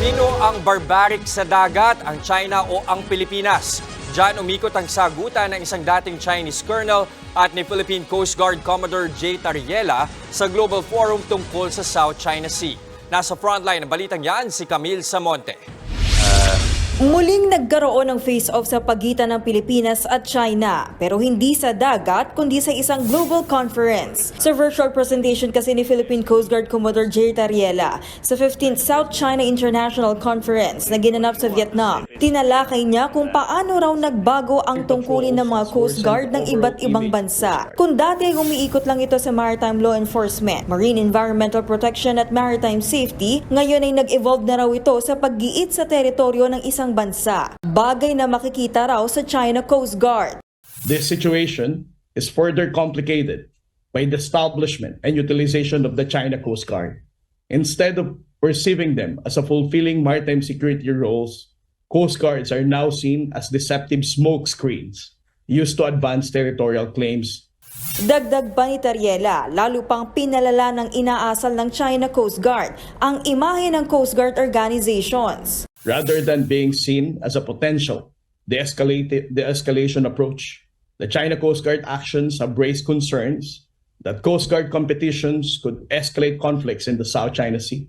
Sino ang barbaric sa dagat, ang China o ang Pilipinas? Diyan umikot ang sagutan ng isang dating Chinese colonel at ni Philippine Coast Guard Commodore Tarriela sa Global Forum tungkol sa South China Sea. Nasa frontline ng balitang yan si Camille Samonte. Muling nagkaroon ng face-off sa pagitan ng Pilipinas at China, pero hindi sa dagat kundi sa isang global conference. Sa virtual presentation kasi ni Philippine Coast Guard Commodore Tarriela sa 15th South China International Conference na ginanap sa Vietnam, tinalakay niya kung paano raw nagbago ang tungkulin ng mga Coast Guard ng iba't ibang bansa. Kung dati ay umiikot lang ito sa maritime law enforcement, marine environmental protection at maritime safety, ngayon ay nag-evolve na raw ito sa paggiit sa teritoryo ng isang bansa. Bagay na makikita raw sa China Coast Guard. This situation is further complicated by the establishment and utilization of the China Coast Guard. Instead of perceiving them as a fulfilling maritime security roles, Coast Guards are now seen as deceptive smoke screens used to advance territorial claims. Dagdag pa ni Tarriela, lalo pang pinalala ng inaasal ng China Coast Guard ang imahe ng Coast Guard organizations. Rather than being seen as a potential de-escalation approach, the China Coast Guard actions have raised concerns that Coast Guard competitions could escalate conflicts in the South China Sea.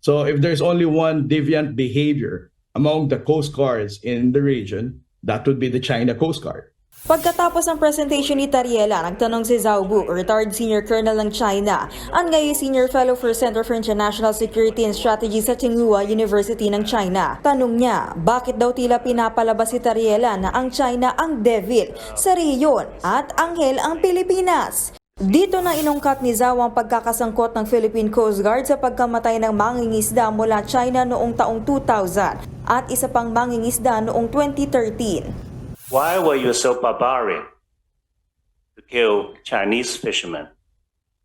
So if there's only one deviant behavior among the Coast Guards in the region, that would be the China Coast Guard. Pagkatapos ng presentation ni Tarriela, nagtanong si Zhao Bu, retired senior colonel ng China, at ngayon senior fellow for Center for International Security and Strategy sa Tsinghua University ng China. Tanong niya, bakit daw tila pinapalabas si Tarriela na ang China ang devil sa rehiyon at anghel ang Pilipinas? Dito na inungkat ni Zhao ang pagkakasangkot ng Philippine Coast Guard sa pagkamatay ng mangingisda mula China noong taong 2000 at isa pang mangingisda noong 2013. Why were you so barbaric to kill Chinese fishermen?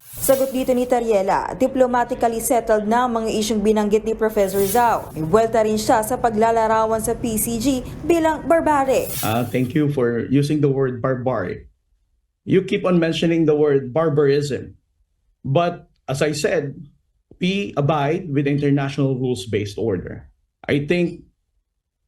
Sagot dito ni Tarriela, diplomatically settled na ang mga isyong binanggit ni Professor Zhao. May buwelta rin siya sa paglalarawan sa PCG bilang barbaric. Thank you for using the word barbaric. You keep on mentioning the word barbarism. But as I said, we abide with international rules-based order. I think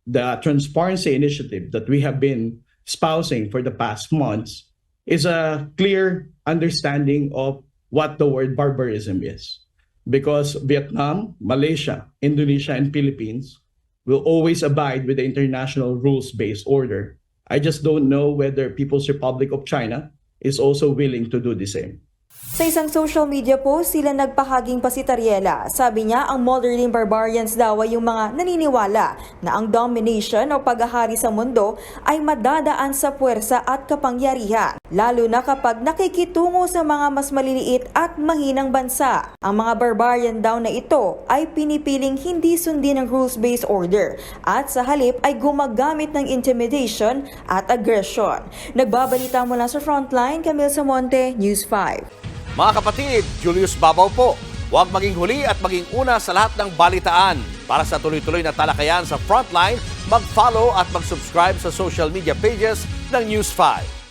the transparency initiative that we have been espousing for the past months is a clear understanding of what the word barbarism is. Because Vietnam, Malaysia, Indonesia, and Philippines will always abide with the international rules-based order. I just don't know whether People's Republic of China is also willing to do the same. Sa isang social media post, sila nagpahaging pa si Tarriela. Sabi niya, ang modern barbarians daw ay yung mga naniniwala na ang domination o paghahari sa mundo ay madadaan sa puwersa at kapangyarihan, lalo na kapag nakikitungo sa mga mas maliliit at mahinang bansa. Ang mga barbarian daw na ito ay pinipiling hindi sundin ng rules-based order at sa halip ay gumagamit ng intimidation at aggression. Nagbabalita mula sa Frontline, Camille Samonte, News 5. Mga kapatid, Julius Babaw po. Huwag maging huli at maging una sa lahat ng balitaan. Para sa tuloy-tuloy na talakayan sa Frontline, mag-follow at mag-subscribe sa social media pages ng News 5.